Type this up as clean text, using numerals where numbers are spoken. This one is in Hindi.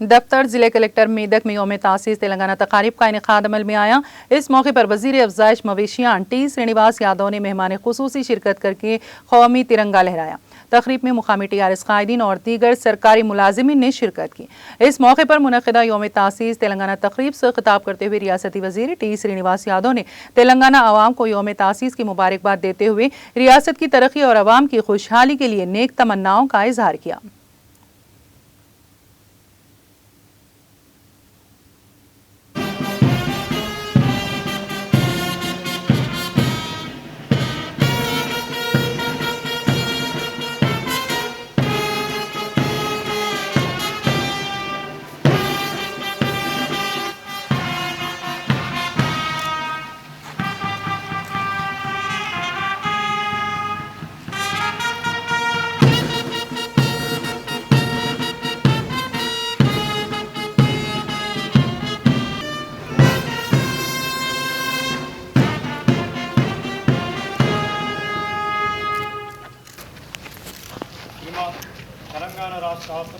दफ्तर जिले कलेक्टर मेदक में यौम तासीस तेलंगाना तकारीब का इनेकाद अमल में आया। इस मौके पर वजीर अफजाइश मवेशियां टी श्रीनिवास यादव ने मेहमान खुसूसी शिरकत करके कौमी तिरंगा लहराया। तकरीब में मुकामी TRS कायदीन और दीगर सरकारी मुलाजिमीन ने शिरकत की। इस मौके पर मुनक़िदा यौम तासीस तेलंगाना तकरीब से खिताब करते हुए रियासती वजीर टी श्रीनिवास यादव ने तेलंगाना अवाम को यौम तासीस की मुबारकबाद देते हुए रियासत की तरक्की और अवाम की खुशहाली के लिए नेक तमन्नाओं का इजहार किया। తెలంగాణ రాష్ట్ర